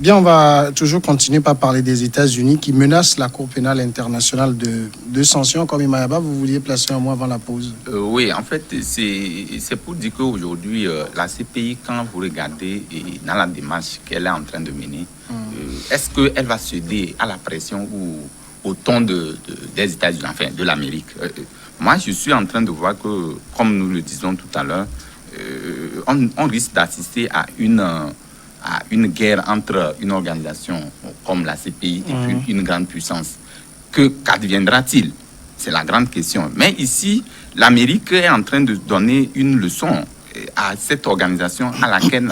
Bien, on va toujours continuer par parler des États-Unis qui menacent la Cour pénale internationale de sanctions. Comme Imayaba, vous vouliez placer un mot avant la pause. Oui, en fait, c'est pour dire qu'aujourd'hui, la CPI, quand vous regardez dans la démarche qu'elle est en train de mener, est-ce qu'elle va céder à la pression ou au ton des États-Unis, enfin de l'Amérique? Moi, je suis en train de voir que, comme nous le disons tout à l'heure, on risque d'assister à une guerre entre une organisation comme la CPI et puis une grande puissance. Qu'adviendra-t-il? C'est la grande question. Mais ici, l'Amérique est en train de donner une leçon à cette organisation à laquelle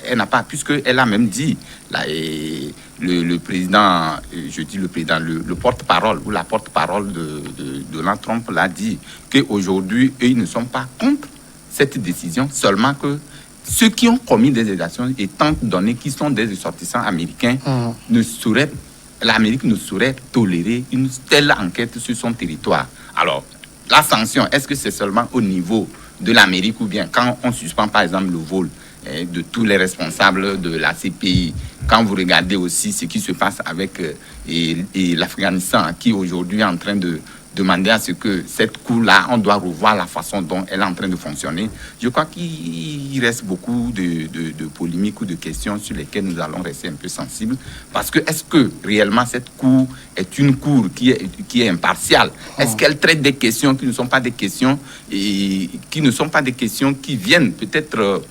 elle n'a pas, puisqu'elle a même dit, là, le président, je dis le président, le porte-parole ou la porte-parole de Donald Trump l'a dit, qu'aujourd'hui, ils ne sont pas contre cette décision, seulement que ceux qui ont commis des exactions étant donné qu'ils sont des ressortissants américains, l'Amérique ne saurait tolérer une telle enquête sur son territoire. Alors, la sanction, est-ce que c'est seulement au niveau de l'Amérique ou bien quand on suspend par exemple le vol de tous les responsables de la CPI, quand vous regardez aussi ce qui se passe avec l'Afghanistan qui aujourd'hui est en train de demander à ce que cette cour-là, on doit revoir la façon dont elle est en train de fonctionner. Je crois qu'il reste beaucoup de polémiques ou de questions sur lesquelles nous allons rester un peu sensibles. Parce que est-ce que réellement cette cour est une cour qui est impartiale? Est-ce qu'elle traite des questions qui ne sont pas des questions qui viennent peut-être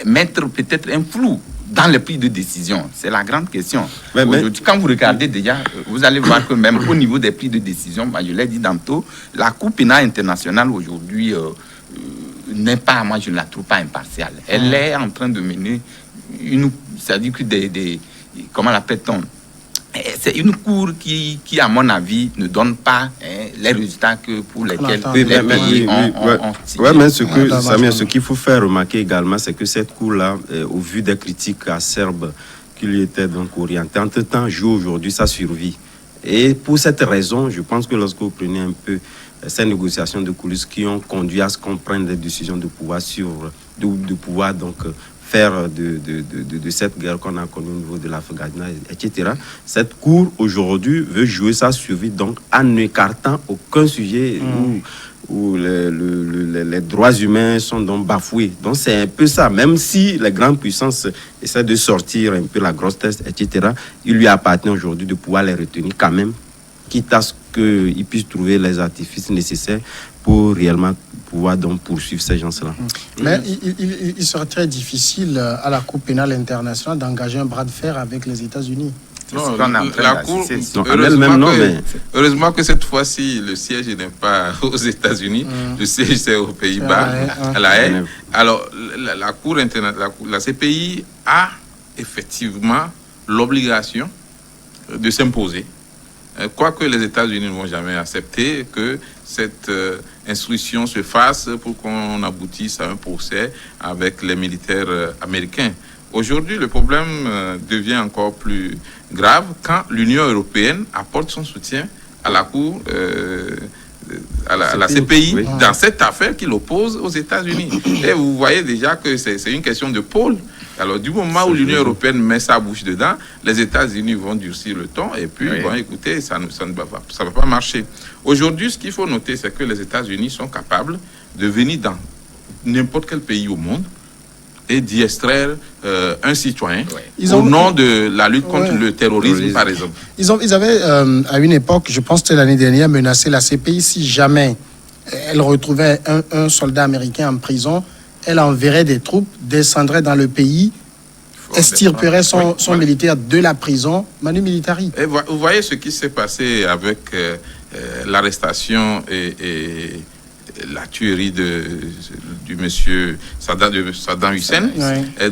mettre peut-être un flou dans les prise de décision? C'est la grande question. Quand vous regardez déjà, vous allez voir que même au niveau des prises de décision, je l'ai dit tantôt, la Cour pénale internationale aujourd'hui n'est pas, moi je ne la trouve pas impartiale. Elle est en train de mener c'est-à-dire que comment l'appelle-t-on? C'est une cour qui, à mon avis, ne donne pas les résultats pour lesquels les pays ont Oui, mais ce qu'il faut faire remarquer également, c'est que cette cour-là, au vu des critiques acerbes qui lui étaient donc orientées, entre-temps, joue aujourd'hui sa survie. Et pour cette raison, je pense que lorsque vous prenez un peu ces négociations de coulisses qui ont conduit à ce qu'on prenne des décisions de pouvoir faire de cette guerre qu'on a connue au niveau de l'Afghanistan, etc. Cette cour, aujourd'hui, veut jouer sa survie, donc en n'écartant aucun sujet où les droits humains sont donc bafoués. Donc c'est un peu ça. Même si les grandes puissances essaient de sortir un peu la grosse tête, etc., il lui appartient aujourd'hui de pouvoir les retenir quand même, quitte à ce qu'ils puissent trouver les artifices nécessaires pour réellement pouvoir donc poursuivre ces gens-là. Mais il serait très difficile à la Cour pénale internationale d'engager un bras de fer avec les États-Unis. Non, la Cour, heureusement que cette fois-ci, le siège n'est pas aux États-Unis, le siège c'est aux Pays-Bas, à La Haye. Alors, la Cour internationale, la CPI a effectivement l'obligation de s'imposer. Quoique les États-Unis ne vont jamais accepter que cette instruction se fasse pour qu'on aboutisse à un procès avec les militaires américains. Aujourd'hui, le problème devient encore plus grave quand l'Union européenne apporte son soutien à la Cour, à la CPI, dans cette affaire qui l'oppose aux États-Unis. Et vous voyez déjà que c'est une question de pôle. Alors, du moment où l'Union européenne met sa bouche dedans, les États-Unis vont durcir le ton et puis, écoutez, ça ne va pas marcher. Aujourd'hui, ce qu'il faut noter, c'est que les États-Unis sont capables de venir dans n'importe quel pays au monde et d'y extraire un citoyen au nom de la lutte contre le terrorisme, par exemple. Ils avaient, à une époque, je pense que c'était l'année dernière, menacé la CPI si jamais elle retrouvait un soldat américain en prison. Elle enverrait des troupes, descendrait dans le pays, extirperait son militaire de la prison, Manu Militari. Et vous voyez ce qui s'est passé avec l'arrestation et la tuerie du monsieur Saddam Hussein et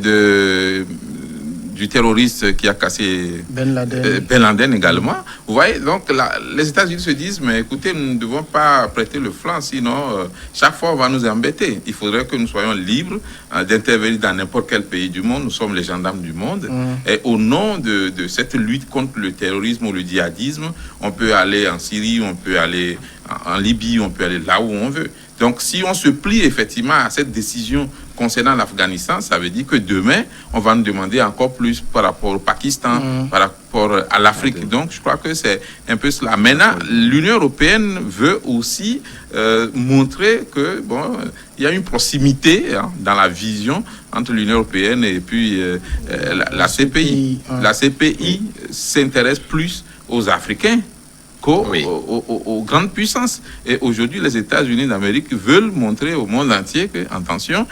du terroriste qui a cassé Ben Laden également. Vous voyez, donc les États-Unis se disent, mais écoutez, nous ne devons pas prêter le flanc, sinon chaque fois on va nous embêter. Il faudrait que nous soyons libres d'intervenir dans n'importe quel pays du monde. Nous sommes les gendarmes du monde. Et au nom de cette lutte contre le terrorisme ou le djihadisme, on peut aller en Syrie, on peut aller en Libye, on peut aller là où on veut. Donc si on se plie effectivement à cette décision concernant l'Afghanistan, ça veut dire que demain, on va nous demander encore plus par rapport au Pakistan, par rapport à l'Afrique. Donc, je crois que c'est un peu cela. Maintenant, l'Union européenne veut aussi montrer que, bon, il y a une proximité dans la vision entre l'Union européenne et puis la CPI. La CPI s'intéresse plus aux Africains qu'aux grandes puissances. Et aujourd'hui, les États-Unis d'Amérique veulent montrer au monde entier que, attention,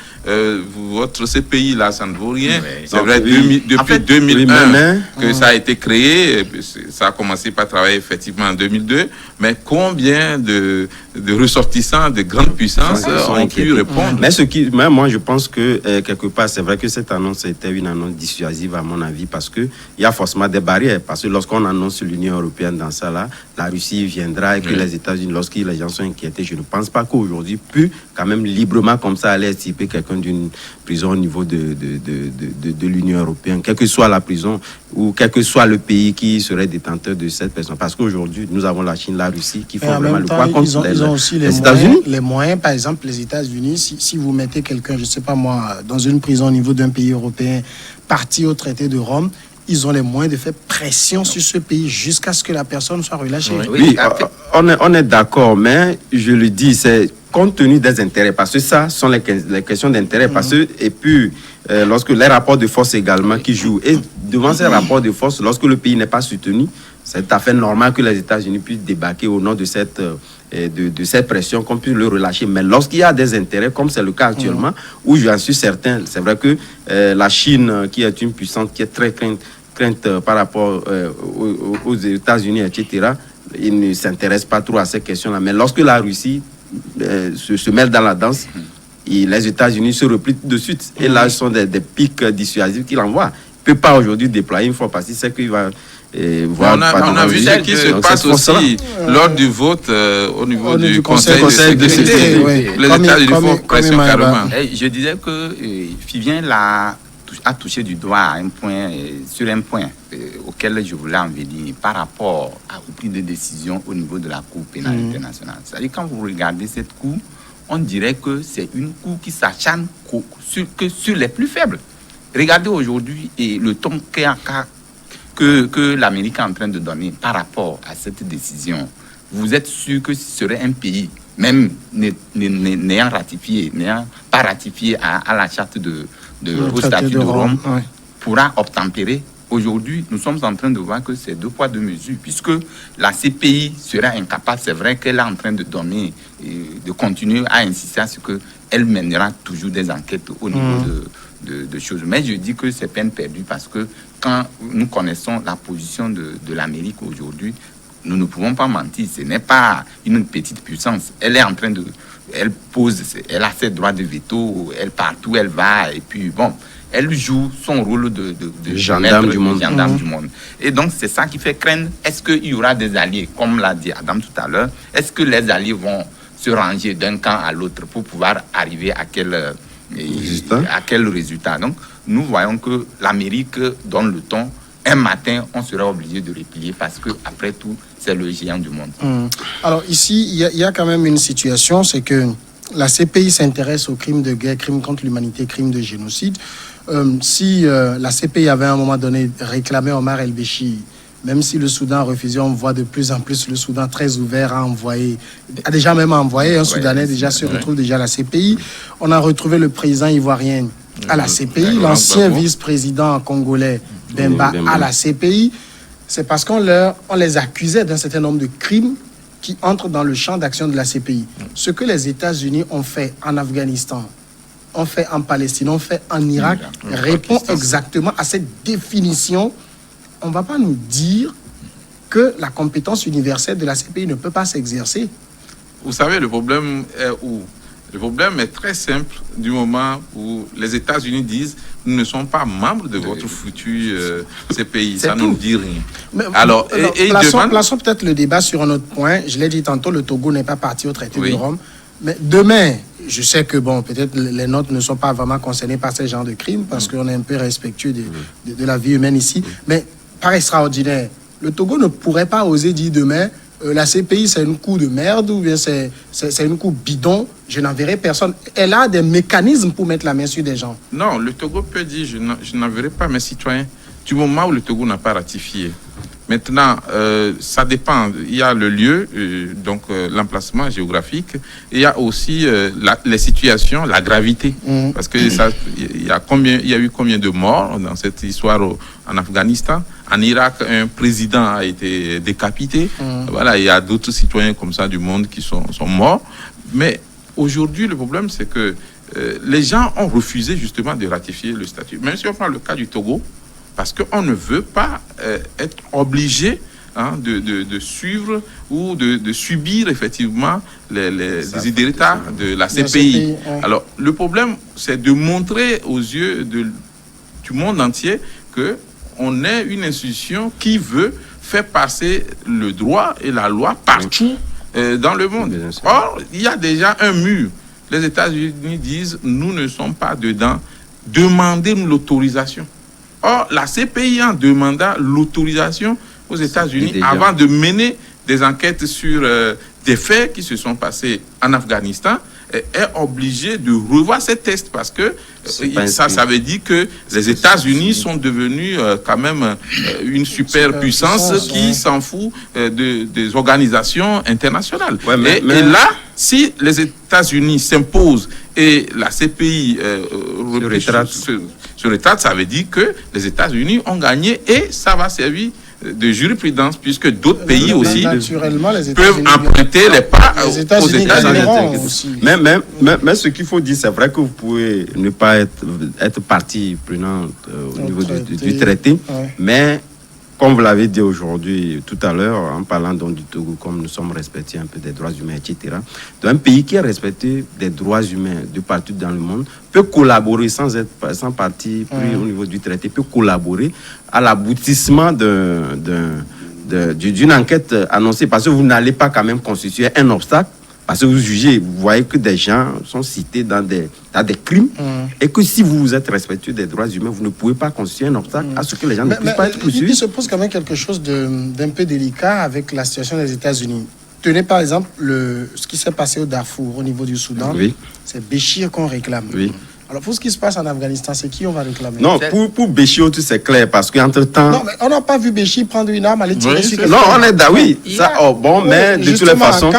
votre CPI-là, ça ne vaut rien. Oui. C'est vrai, depuis 2001 que ça a été créé, ça a commencé par travailler effectivement en 2002, mais combien de ressortissants de grandes puissances ont pu répondre? Mais moi, je pense que, quelque part, c'est vrai que cette annonce était une annonce dissuasive, à mon avis, parce qu'il y a forcément des barrières. Parce que lorsqu'on annonce l'Union européenne dans ça, là, la Russie viendra et que les États-Unis, lorsque les gens sont inquiétés, je ne pense pas qu'aujourd'hui, peut quand même librement comme ça aller extirper quelqu'un d'une prison au niveau de l'Union européenne, quelle que soit la prison ou quel que soit le pays qui serait détenteur de cette personne. Parce qu'aujourd'hui, nous avons la Chine, la Russie qui font vraiment le poids contre ils ont aussi les États-Unis. Les moyens, par exemple, les États-Unis, si vous mettez quelqu'un, je ne sais pas moi, dans une prison au niveau d'un pays européen, parti au traité de Rome, ils ont les moyens de faire pression sur ce pays jusqu'à ce que la personne soit relâchée. Oui, on est d'accord, mais je le dis, c'est compte tenu des intérêts, parce que ça sont les questions d'intérêt, parce que, et puis, lorsque les rapports de force également qui jouent, et devant ces rapports de force, lorsque le pays n'est pas soutenu, c'est tout à fait normal que les États-Unis puissent débarquer au nom de cette pression, qu'on puisse le relâcher. Mais lorsqu'il y a des intérêts, comme c'est le cas actuellement, où j'en suis certain, c'est vrai que la Chine, qui est une puissance qui est très crainte par rapport aux États-Unis, etc., ils ne s'intéressent pas trop à ces questions-là. Mais lorsque la Russie se mêle dans la danse, les États-Unis se replient tout de suite. Et là, ce sont des pics dissuasifs qu'il envoie. Il ne peut pas aujourd'hui déployer une fois parce qu'il sait qu'il va... on a vu ce qui se passe aussi lors du vote au niveau du Conseil de sécurité. Les États-Unis font pression carrément. Je disais que Fivien a touché du doigt sur un point auquel je voulais en venir par rapport au prise de décision au niveau de la Cour pénale internationale. C'est-à-dire, quand vous regardez cette Cour, on dirait que c'est une Cour qui s'acharne sur les plus faibles. Regardez aujourd'hui le ton que l'Amérique est en train de donner par rapport à cette décision. Vous êtes sûr que ce serait un pays, même n'ayant pas ratifié à la charte au statut de Rome, pourra obtempérer? Aujourd'hui, nous sommes en train de voir que c'est 2 poids 2 mesures, puisque la CPI sera incapable. C'est vrai qu'elle est en train de donner, de continuer à insister à ce qu'elle mènera toujours des enquêtes au niveau de choses. Mais je dis que c'est peine perdue, parce que quand nous connaissons la position de l'Amérique aujourd'hui, nous ne pouvons pas mentir. Ce n'est pas une petite puissance. Elle est en train de... Elle a ses droits de veto, partout elle va, et puis bon, elle joue son rôle de gendarme du monde. Et donc c'est ça qui fait craindre. Est-ce qu'il y aura des alliés, comme l'a dit Adam tout à l'heure? Est-ce que les alliés vont se ranger d'un camp à l'autre pour pouvoir arriver à quel résultat? Donc nous voyons que l'Amérique donne le ton. Un matin, on sera obligé de replier parce que, après tout, c'est le géant du monde. Alors ici, il y a quand même une situation, c'est que la CPI s'intéresse aux crimes de guerre, crimes contre l'humanité, crimes de génocide. Si la CPI avait à un moment donné réclamé Omar el-Béchir, même si le Soudan a refusé, on voit de plus en plus le Soudan très ouvert a déjà même envoyé un Soudanais, se retrouve déjà à la CPI. On a retrouvé le président ivoirien à la CPI, l'ancien vice-président congolais Bemba à la CPI. C'est parce qu'on les accusait d'un certain nombre de crimes qui entrent dans le champ d'action de la CPI. Ce que les États-Unis ont fait en Afghanistan, ont fait en Palestine, ont fait en Irak, répond exactement à cette définition. On ne va pas nous dire que la compétence universelle de la CPI ne peut pas s'exercer. Vous savez, le problème est où? Le problème est très simple du moment où les États-Unis disent « nous ne sommes pas membres de votre foutu CPI ». Ça ne nous dit rien. Mais, plaçons peut-être le débat sur un autre point. Je l'ai dit tantôt, le Togo n'est pas parti au traité de Rome. Mais demain, je sais que peut-être les nôtres ne sont pas vraiment concernés par ce genre de crimes parce qu'on est un peu respectueux de la vie humaine ici. Mais par extraordinaire, le Togo ne pourrait pas oser dire demain la CPI c'est une coup de merde ou bien c'est une coup bidon, je n'enverrai personne. Elle a des mécanismes pour mettre la main sur des gens. Non, le Togo peut dire je n'enverrai pas mes citoyens du moment où le Togo n'a pas ratifié. Maintenant, ça dépend. Il y a le lieu, donc l'emplacement géographique. Il y a aussi les situations, la gravité. Parce que il y a eu combien de morts dans cette histoire en Afghanistan? En Irak, un président a été décapité. Voilà, il y a d'autres citoyens comme ça du monde qui sont morts. Mais aujourd'hui, le problème, c'est que les gens ont refusé justement de ratifier le statut. Même si on prend le cas du Togo, parce qu'on ne veut pas être obligé de suivre ou de subir effectivement les idérétats de la CPI. Alors, le problème, c'est de montrer aux yeux du monde entier qu'on est une institution qui veut faire passer le droit et la loi partout dans le monde. Or, il y a déjà un mur. Les États-Unis disent, nous ne sommes pas dedans. Demandez-nous l'autorisation. Or, la CPI en demanda l'autorisation aux États-Unis avant de mener des enquêtes sur des faits qui se sont passés en Afghanistan est obligée de revoir ces tests parce que ça veut dire que les États-Unis sont devenus quand même une superpuissance qui s'en fout des organisations internationales. Ouais, et là, si les États-Unis s'imposent et la CPI se rétracte, ça veut dire que les États-Unis ont gagné et ça va servir de jurisprudence puisque d'autres pays aussi peuvent emprunter les pas aux États-Unis. Mais ce qu'il faut dire, c'est vrai que vous pouvez ne pas être partie prenante au niveau du traité, mais comme vous l'avez dit aujourd'hui, tout à l'heure, en parlant donc du Togo, comme nous sommes respectés un peu des droits humains, etc., un pays qui est respecté des droits humains de partout dans le monde peut collaborer sans partie pris au niveau du traité, peut collaborer à l'aboutissement d'une enquête annoncée, parce que vous n'allez pas quand même constituer un obstacle. Parce que vous jugez, vous voyez que des gens sont cités dans des crimes et que si vous êtes respectueux des droits humains, vous ne pouvez pas constituer un obstacle à ce que les gens ne puissent pas être poursuivis. Il se pose quand même quelque chose d'un peu délicat avec la situation des États-Unis. Tenez par exemple ce qui s'est passé au Darfour, au niveau du Soudan. Oui. C'est Béchir qu'on réclame. Oui. Alors, pour ce qui se passe en Afghanistan, c'est qui on va réclamer? Non, pour Béchir, tout c'est clair, parce qu'entre-temps... Non, mais on n'a pas vu Béchir prendre une arme, aller tirer sur quelqu'un. Non, on est d'accord, oui. Mais de toutes les façons...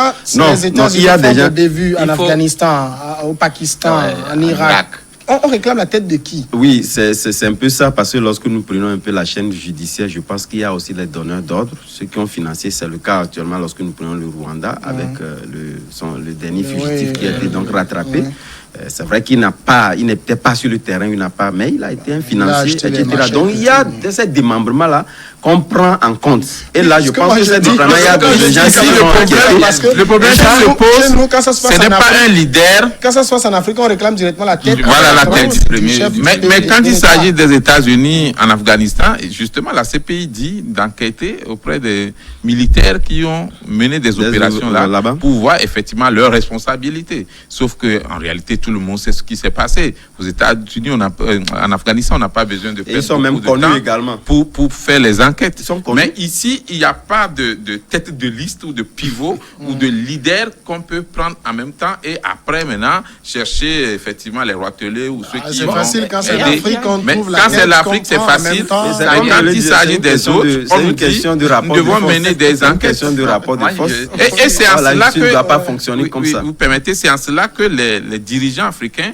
Les États-Unis font des vues en Afghanistan, au Pakistan, en Irak. On réclame la tête de qui? Oui, c'est un peu ça, parce que lorsque nous prenons un peu la chaîne judiciaire, je pense qu'il y a aussi les donneurs d'ordre, ceux qui ont financé. C'est le cas actuellement lorsque nous prenons le Rwanda, avec le dernier fugitif qui a été donc rattrapé. C'est vrai qu'il n'était pas sur le terrain, mais il a été un financier, etc. Donc il y a ces démembrements-là qu'on prend en compte. Et là, je pense que c'est différent. Il y a des gens qui le problème qui se pose, ce n'est pas un leader. Quand ça se passe en Afrique, on réclame directement la tête. Voilà la tête. Mais quand il s'agit des États-Unis en Afghanistan, justement, la CPI dit d'enquêter auprès des militaires qui ont mené des opérations là-bas pour voir effectivement leurs responsabilités. Sauf qu'en réalité, tout le monde sait ce qui s'est passé. Aux États-Unis, en Afghanistan, on n'a pas besoin de perdre beaucoup de temps également pour faire les enquêtes. Mais ici, il n'y a pas de tête de liste ou de pivot ou de leader qu'on peut prendre en même temps et après, maintenant, chercher effectivement les roitelets ou ceux qui vont. C'est facile quand c'est l'Afrique, on trouve la quand c'est l'Afrique, c'est facile. Quand il s'agit des autres, on nous dit nous devons mener des enquêtes. Et c'est en cela que, ne doit pas fonctionner comme ça. Vous permettez, c'est en cela que les dirigeants africains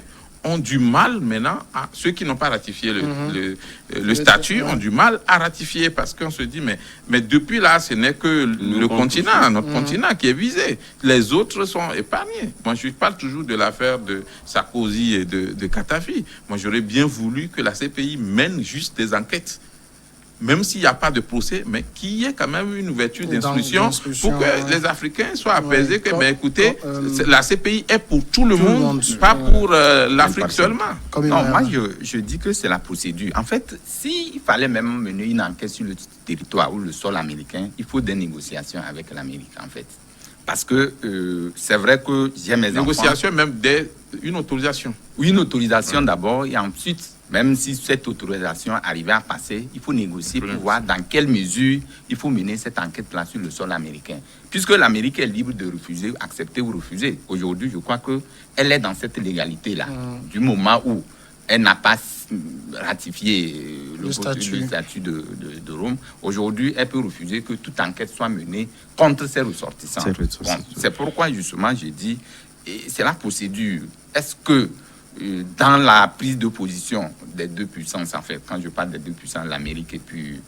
ont du mal maintenant, ceux qui n'ont pas ratifié le statut ont du mal à ratifier parce qu'on se dit, mais depuis là, ce n'est que le continent, notre continent qui est visé. Les autres sont épargnés. Moi, je parle toujours de l'affaire de Sarkozy et de Kadhafi. Moi, j'aurais bien voulu que la CPI mène juste des enquêtes. Même s'il n'y a pas de procès, mais qu'il y ait quand même une ouverture d'instruction pour que les Africains soient apaisés que, écoutez, la CPI est pour tout le monde, pas pour l'Afrique seulement. Non, moi, je dis que c'est la procédure. En fait, s'il fallait même mener une enquête sur le territoire ou le sol américain, il faut des négociations avec l'Amérique, en fait. Parce que c'est vrai que j'ai mes enfants... Négociation, même une autorisation. Oui, une autorisation d'abord, et ensuite... Même si cette autorisation arrivait à passer, il faut négocier pour voir dans quelle mesure il faut mener cette enquête-là sur le sol américain. Puisque l'Amérique est libre de refuser, accepter ou refuser. Aujourd'hui, je crois qu'elle est dans cette légalité-là. Du moment où elle n'a pas ratifié le statut de Rome, aujourd'hui, elle peut refuser que toute enquête soit menée contre ses ressortissants. Bon, c'est pourquoi, justement, j'ai dit, c'est la procédure. Est-ce que dans la prise de position des deux puissances, en fait, quand je parle des deux puissances, l'Amérique et puis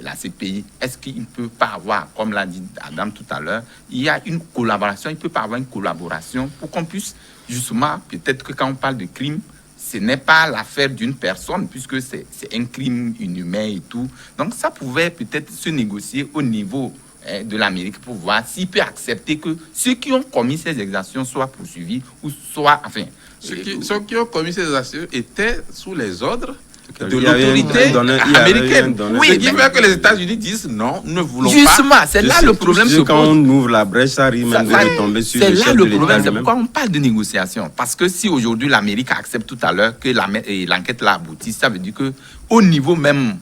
la CPI, est-ce qu'il ne peut pas avoir, comme l'a dit Adam tout à l'heure, il y a une collaboration, il ne peut pas avoir une collaboration pour qu'on puisse, justement, peut-être que quand on parle de crime, ce n'est pas l'affaire d'une personne, puisque c'est un crime inhumain et tout. Donc ça pouvait peut-être se négocier au niveau de l'Amérique pour voir s'il peut accepter que ceux qui ont commis ces exactions soient poursuivis ou soient, enfin... Ceux qui ont commis ces actions étaient sous les ordres de l'autorité américaine. Oui, ce qui fait que les États-Unis disent non, ne voulons pas. Justement, c'est là le problème. Quand on ouvre la brèche, ça arrive même de tomber sur le chef de l'État. C'est là le problème, c'est pourquoi on parle de négociation. Parce que si aujourd'hui l'Amérique accepte tout à l'heure que l'enquête l'a abouti, ça veut dire qu'au niveau même,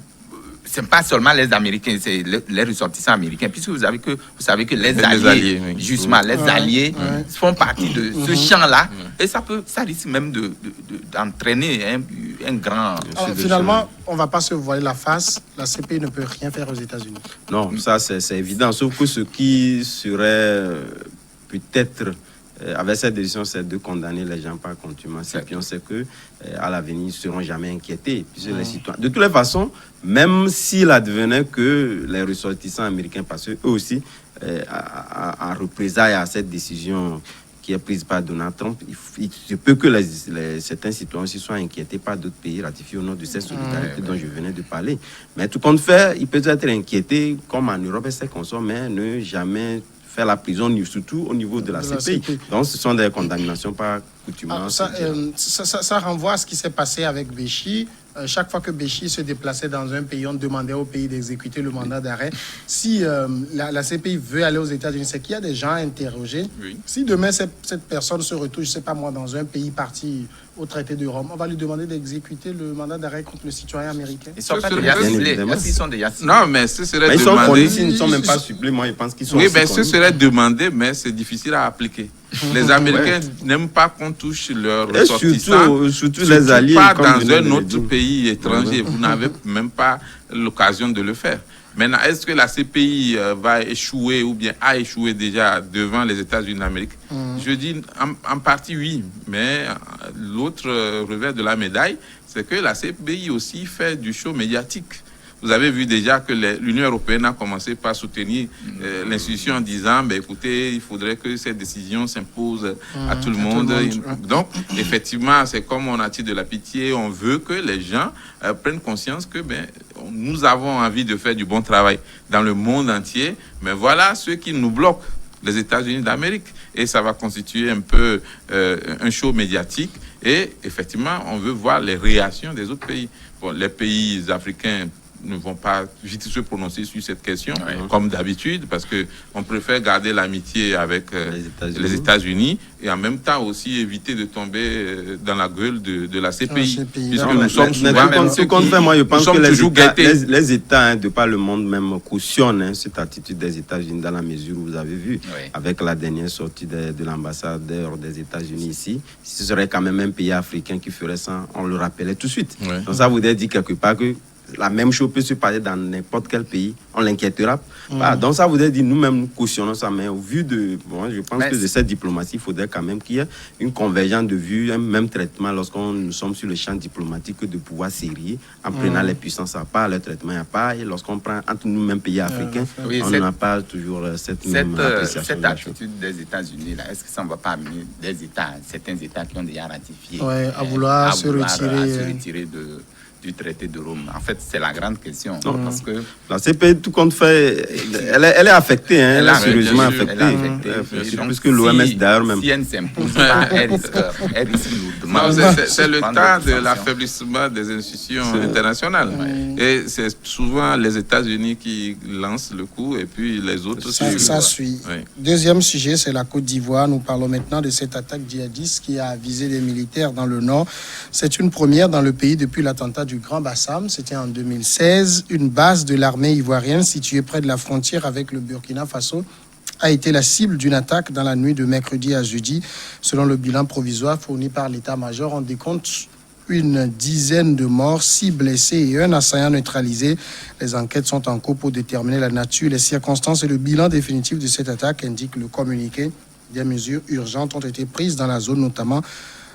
ce n'est pas seulement les Américains, c'est les ressortissants américains, puisque vous savez que les alliés, oui. Justement, les alliés font partie de ce champ-là, et ça risque même d'entraîner un grand... Finalement, on ne va pas se voiler la face, la CPI ne peut rien faire aux États-Unis. Non, ça c'est évident, sauf que ce qui serait peut-être... avec cette décision, c'est de condamner les gens par contumace. Et puis on sait qu'à l'avenir, ils ne seront jamais inquiétés. Les citoyens. De toutes les façons, même s'il advenait que les ressortissants américains, parce qu'eux aussi, en représailles à cette décision qui est prise par Donald Trump, il se peut que certains citoyens aussi soient inquiétés par d'autres pays ratifiés au nom de cette solidarité dont je venais de parler. Mais tout compte fait, ils peuvent être inquiétés, comme en Europe et ses consorts, mais ne jamais faire la prison, surtout au niveau de la CPI. Donc, ce sont des condamnations par coutumance. Ça renvoie à ce qui s'est passé avec Béchi. Chaque fois que Béchi se déplaçait dans un pays, on demandait au pays d'exécuter le mandat d'arrêt. Si la CPI veut aller aux États-Unis, c'est qu'il y a des gens interrogés. Oui. Si demain, cette personne se retrouve, je ne sais pas moi, dans un pays parti au traité de Rome, on va lui demander d'exécuter le mandat d'arrêt contre le citoyen américain. Ils sont déjà ciblés. Non, mais ce serait demandé. Ils ne sont même pas ciblés, moi, je pense qu'ils sont. Oui, mais ce serait demandé, mais c'est difficile à appliquer. Les Américains n'aiment pas qu'on touche leurs ressortissants, surtout les alliés, pas dans un autre pays étranger. Vous n'avez même pas l'occasion de le faire. Maintenant, est-ce que la CPI va échouer ou bien a échoué déjà devant les États-Unis d'Amérique? Je dis en partie oui, mais l'autre revers de la médaille, c'est que la CPI aussi fait du show médiatique. Vous avez vu déjà que l'Union européenne a commencé par soutenir l'institution en disant écoutez, il faudrait que cette décision s'impose à tout le monde. Donc, effectivement, c'est comme on attire de la pitié. On veut que les gens prennent conscience que nous avons envie de faire du bon travail dans le monde entier. Mais voilà ceux qui nous bloquent, les États-Unis d'Amérique. Et ça va constituer un peu un show médiatique. Et effectivement, on veut voir les réactions des autres pays. Bon, les pays africains ne vont pas vite se prononcer sur cette question, comme d'habitude, parce qu'on préfère garder l'amitié avec les États-Unis et en même temps aussi éviter de tomber dans la gueule de la CPI. Puisque nous sommes souvent même ceux qui moi, je pense que les États de par le monde même cautionnent cette attitude des États-Unis dans la mesure où vous avez vu, avec la dernière sortie de l'ambassadeur des États-Unis ici, ce serait quand même un pays africain qui ferait ça, on le rappelait tout de suite. Donc ça voudrait dire quelque part que la même chose peut se passer dans n'importe quel pays, on l'inquiétera. Donc ça voudrait dire nous-mêmes nous cautionnons ça, mais au vu de, je pense que de cette diplomatie, il faudrait quand même qu'il y ait une convergence de vues, un même traitement lorsqu'on sommes sur le champ diplomatique, de pouvoir serrer en prenant les puissances à part, le traitement à part, et lorsqu'on prend entre nous-mêmes pays africains, on n'a pas toujours cette même appréciation. Cette attitude des États-Unis, là, est-ce que ça ne va pas amener certains États qui ont déjà ratifié à vouloir se retirer du traité de Rome? En fait, c'est la grande question. Parce que la CPI, tout compte fait, elle est affectée, hein, elle est sérieusement affectée. Puisque l'OMS d'ailleurs même. Si elle ne s'impose pas, elle risque lourdement. C'est le temps de l'affaiblissement des institutions internationales. Et c'est souvent les États-Unis qui lancent le coup et puis les autres suivent. Ça suit. Oui. Deuxième sujet, c'est la Côte d'Ivoire. Nous parlons maintenant de cette attaque djihadiste qui a visé des militaires dans le nord. C'est une première dans le pays depuis l'attentat du Grand Bassam. C'était en 2016. Une base de l'armée ivoirienne située près de la frontière avec le Burkina Faso a été la cible d'une attaque dans la nuit de mercredi à jeudi. Selon le bilan provisoire fourni par l'état-major, on décompte une dizaine de morts, 6 blessés et un assaillant neutralisé. Les enquêtes sont en cours pour déterminer la nature, les circonstances et le bilan définitif de cette attaque, indique le communiqué. Des mesures urgentes ont été prises dans la zone, notamment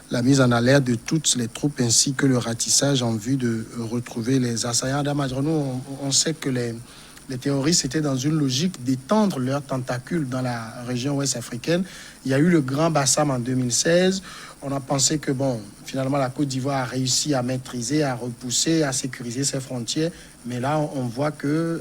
la mise en alerte de toutes les troupes ainsi que le ratissage en vue de retrouver les assaillants. Nous, on sait que les terroristes étaient dans une logique d'étendre leurs tentacules dans la région ouest africaine. Il y a eu le Grand Bassam en 2016. On a pensé que, finalement, la Côte d'Ivoire a réussi à maîtriser, à repousser, à sécuriser ses frontières. Mais là, on voit qu'elle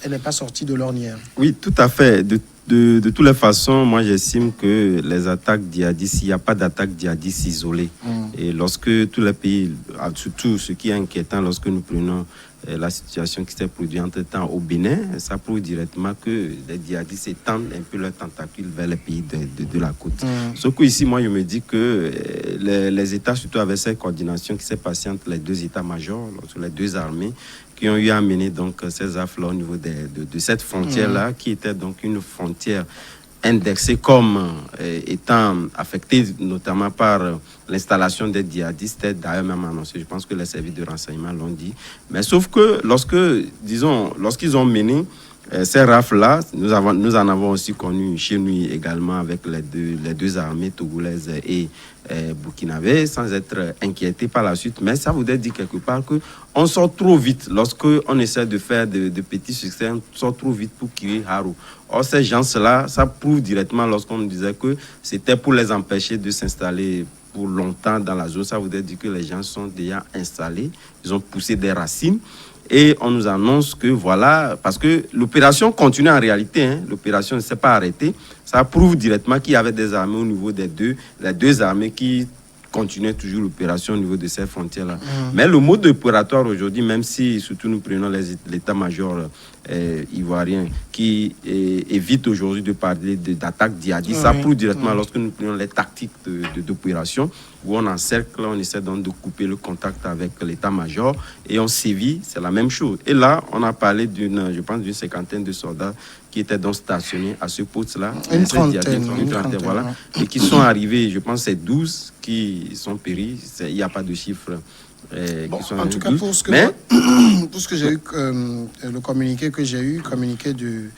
n'est pas sortie de l'ornière. Oui, tout à fait. De toutes les façons, moi, j'estime que les attaques djihadistes, il n'y a pas d'attaque djihadiste isolée. Et lorsque tous les pays, surtout ce qui est inquiétant, lorsque nous prenons la situation qui s'est produite entre-temps au Bénin, ça prouve directement que les djihadistes étendent un peu leurs tentacules vers les pays de la côte. Sauf qu'ici, moi, je me dis que les États, surtout avec cette coordination qui s'est passée entre les deux États-majors, entre les deux armées, qui ont eu à mener donc ces affres-là au niveau de cette frontière-là, qui était donc une frontière indexée comme étant affectée notamment par l'installation des djihadistes, d'ailleurs même annoncé, je pense que les services de renseignement l'ont dit. Mais sauf que lorsqu'ils ont mené ces rafles-là, nous en avons aussi connu chez nous également avec les deux armées togolaises et burkinabé, sans être inquiété par la suite. Mais ça voudrait dire quelque part qu'on sort trop vite. Lorsqu'on essaie de faire de petits succès, on sort trop vite pour crier Haro. Or, ces gens-là, ça prouve directement lorsqu'on nous disait que c'était pour les empêcher de s'installer pour longtemps dans la zone. Ça voudrait dire que les gens sont déjà installés, ils ont poussé des racines. Et on nous annonce que voilà, parce que l'opération continue en réalité, l'opération ne s'est pas arrêtée. Ça prouve directement qu'il y avait des armées au niveau les deux armées qui continuaient toujours l'opération au niveau de ces frontières-là. Mais le mode opératoire aujourd'hui, même si surtout nous prenons l'état-major ivoirien qui évite aujourd'hui de parler d'attaques djihadistes, ça prouve directement lorsque nous prenons les tactiques d'opération, où on encercle, on essaie donc de couper le contact avec l'état-major et on sévit, c'est la même chose. Et là, on a parlé je pense d'une cinquantaine de soldats qui étaient donc stationnés à ce poste-là. Une trentaine, voilà. Et qui sont arrivés, je pense, c'est 12 qui sont péris. Il n'y a pas de chiffre. En tout cas, pour ce que j'ai eu, le communiqué que j'ai eu, communiqué du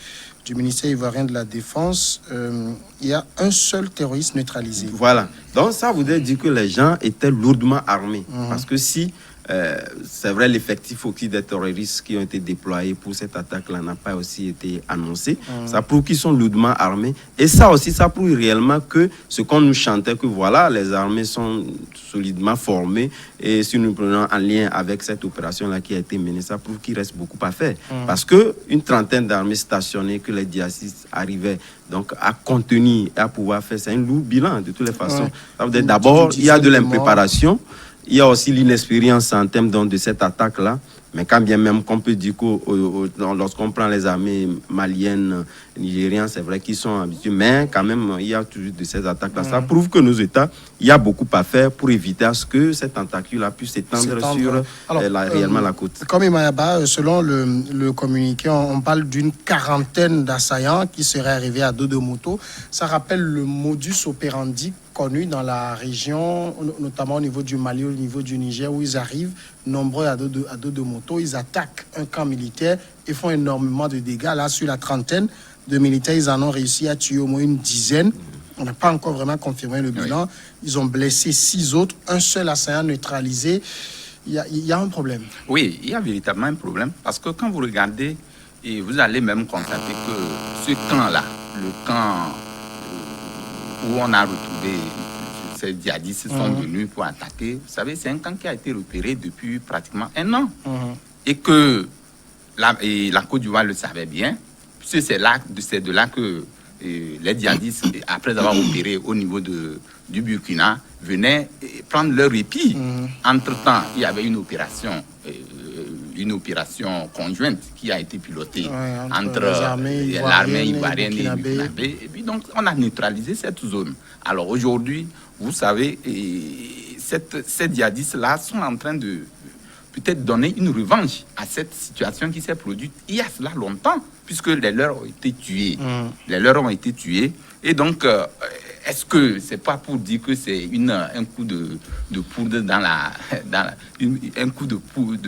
ministère ivoirien de la Défense, il y a un seul terroriste neutralisé. Voilà. Donc ça voudrait dire que les gens étaient lourdement armés. Parce que si c'est vrai, l'effectif aussi des terroristes qui ont été déployés pour cette attaque-là n'a pas aussi été annoncé. Ça prouve qu'ils sont lourdement armés. Et ça aussi, ça prouve réellement que ce qu'on nous chantait, que voilà, les armées sont solidement formées. Et si nous prenons en lien avec cette opération-là qui a été menée, ça prouve qu'il reste beaucoup à faire. Parce qu'une trentaine d'armées stationnées que les djihadistes arrivaient donc à contenir et à pouvoir faire, c'est un lourd bilan de toutes les façons. D'abord, il y a de l'impréparation. Il y a aussi l'inexpérience en termes de cette attaque-là. Mais quand bien même qu'on peut dire que lorsqu'on prend les armées maliennes, nigériennes, c'est vrai qu'ils sont habitués. Mais quand même, il y a toujours de ces attaques-là. Ça prouve que nos États, il y a beaucoup à faire pour éviter à ce que cette tentacule-là puisse s'étendre sur réellement la côte. Comme Imayaba, selon le communiqué, on parle d'une quarantaine d'assaillants qui seraient arrivés à dos de moto. Ça rappelle le modus operandi connu dans la région, notamment au niveau du Mali, au niveau du Niger, où ils arrivent nombreux à dos de moto, ils attaquent un camp militaire et font énormément de dégâts. Là, sur la trentaine de militaires, ils en ont réussi à tuer au moins une dizaine. On n'a pas encore vraiment confirmé le bilan. Ils ont blessé 6 autres, un seul assaillant neutralisé. Il y a un problème. Oui, il y a véritablement un problème, parce que quand vous regardez, et vous allez même constater que ce camp-là, le camp où on a retrouvé ces djihadistes sont venus pour attaquer, vous savez, c'est un camp qui a été repéré depuis pratiquement 1 an. Et que la Côte d'Ivoire le savait bien, puisque c'est de là que les djihadistes, après avoir opéré au niveau du Burkina, venaient prendre leur répit. Entre-temps, il y avait une opération conjointe qui a été pilotée entre l'armée ivoirienne et le Burkinabé. Et puis donc, on a neutralisé cette zone. Alors aujourd'hui, vous savez, ces djihadistes-là sont en train de peut-être donner une revanche à cette situation qui s'est produite il y a cela longtemps, puisque les leurs ont été tués. Les leurs ont été tués. Et donc, est-ce que c'est pas pour dire que c'est un coup de poudre un coup de poudre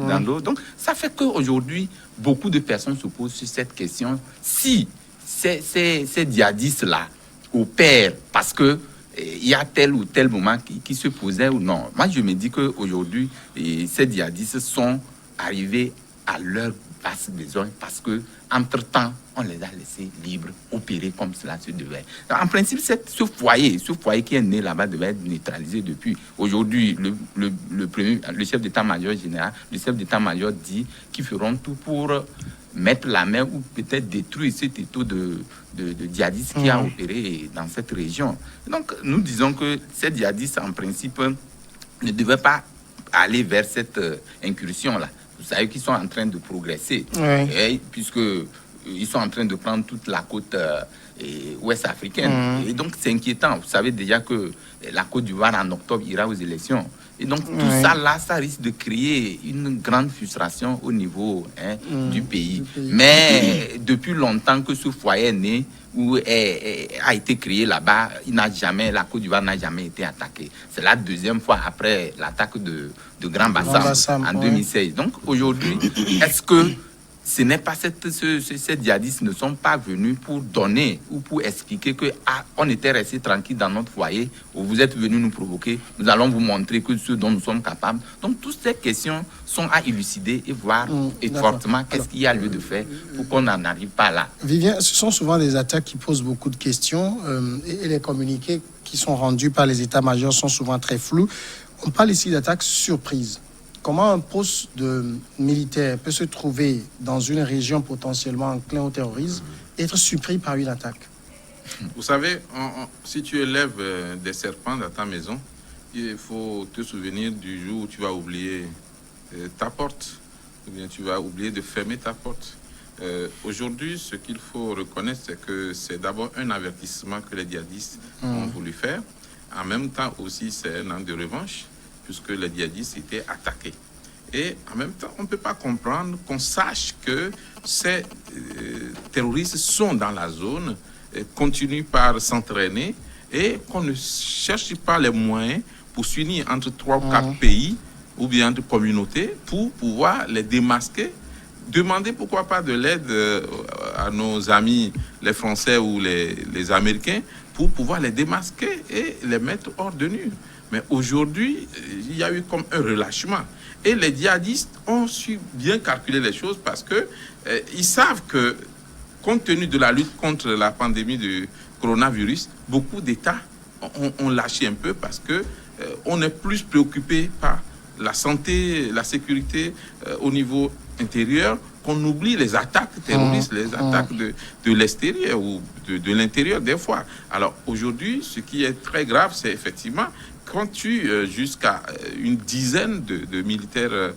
dans l'eau. Donc, ça fait qu'aujourd'hui, beaucoup de personnes se posent sur cette question. Si ces djihadistes-là opèrent parce que il y a tel ou tel moment qui se posait ou non. Moi, je me dis qu'aujourd'hui, ces djihadistes sont arrivés à leur basse besoin parce que, entre-temps, on les a laissés libres, opérer comme cela se devait. En principe, ce foyer qui est né là-bas devait être neutralisé depuis. Aujourd'hui, le chef d'état-major général, le chef d'état-major dit qu'ils feront tout pour mettre la main ou peut-être détruire cet étau de djihadistes qui a opéré dans cette région. Donc, nous disons que ces djihadistes, en principe, ne devaient pas aller vers cette incursion-là. Vous savez qu'ils sont en train de progresser, puisqu'ils sont en train de prendre toute la côte ouest africaine. Et donc, c'est inquiétant. Vous savez déjà que la Côte d'Ivoire, en octobre, ira aux élections. Et donc, tout ça, là, ça risque de créer une grande frustration au niveau du pays. Mais depuis longtemps que ce foyer est né, ou a été créé là-bas, la Côte d'Ivoire n'a jamais été attaquée. C'est la deuxième fois après l'attaque de Grand Bassam en 2016. Donc, aujourd'hui, est-ce que ce n'est pas ces djihadistes ne sont pas venus pour donner ou pour expliquer que on était resté tranquille dans notre foyer, ou vous êtes venus nous provoquer, nous allons vous montrer que ce dont nous sommes capables. Donc toutes ces questions sont à élucider et voir fortement qu'est-ce qu'il y a lieu de faire pour qu'on n'en arrive pas là. Vivien, ce sont souvent des attaques qui posent beaucoup de questions et les communiqués qui sont rendus par les états-majors sont souvent très flous. On parle ici d'attaques surprises. Comment un poste de militaire peut se trouver dans une région potentiellement enclin au terrorisme et être surpris par une attaque? Vous savez, si tu élèves des serpents dans ta maison, il faut te souvenir du jour où tu vas oublier ta porte, ou bien tu vas oublier de fermer ta porte. Aujourd'hui, ce qu'il faut reconnaître, c'est que c'est d'abord un avertissement que les djihadistes ont voulu faire. En même temps aussi, c'est un an de revanche, puisque les djihadistes étaient attaqués. Et en même temps, on ne peut pas comprendre qu'on sache que ces terroristes sont dans la zone, continuent par s'entraîner et qu'on ne cherche pas les moyens pour s'unir entre 3 ou 4 pays ou bien entre communautés pour pouvoir les démasquer. Demander pourquoi pas de l'aide à nos amis les Français ou les Américains pour pouvoir les démasquer et les mettre hors de nu. Mais aujourd'hui, il y a eu comme un relâchement. Et les djihadistes ont su bien calculer les choses parce que ils savent que, compte tenu de la lutte contre la pandémie du coronavirus, beaucoup d'États ont lâché un peu parce que on est plus préoccupé par la santé, la sécurité au niveau intérieur, qu'on oublie les attaques terroristes, les attaques de l'extérieur ou de l'intérieur des fois. Alors aujourd'hui, ce qui est très grave, c'est effectivement quand tu jusqu'à une dizaine de militaires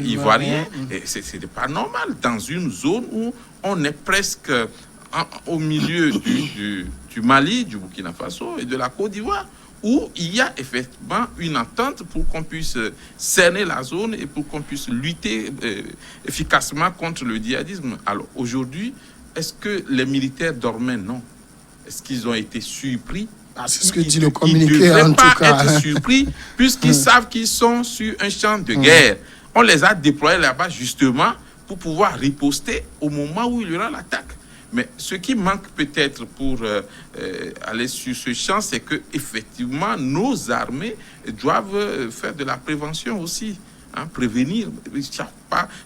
ivoiriens, c'est pas normal dans une zone où on est presque au milieu du Mali, du Burkina Faso et de la Côte d'Ivoire, où il y a effectivement une entente pour qu'on puisse cerner la zone et pour qu'on puisse lutter efficacement contre le djihadisme. Alors aujourd'hui, est-ce que les militaires dormaient? Non. Est-ce qu'ils ont été surpris? C'est ce que dit le communiqué en tout cas. Ils ne devraient pas être surpris puisqu'ils savent qu'ils sont sur un champ de guerre. On les a déployés là-bas justement pour pouvoir riposter au moment où il y aura l'attaque. Mais ce qui manque peut-être pour aller sur ce champ, c'est que effectivement nos armées doivent faire de la prévention aussi, prévenir,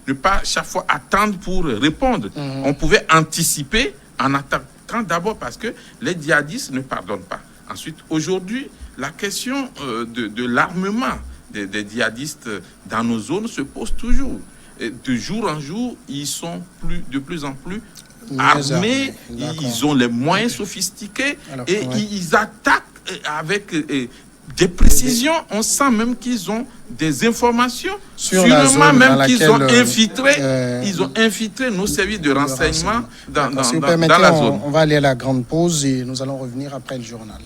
ne pas chaque fois attendre pour répondre. On pouvait anticiper en attaquant choquant d'abord parce que les djihadistes ne pardonnent pas. Ensuite, aujourd'hui, la question de l'armement des djihadistes dans nos zones se pose toujours. Et de jour en jour, ils sont de plus en plus armés, ils ont les moyens sophistiqués. Alors, et ils attaquent avec des précisions. On sent même qu'ils ont des informations, sûrement même qu'ils ont infiltré nos services de renseignement dans si vous permettez, dans la zone. On va aller à la grande pause et nous allons revenir après le journal.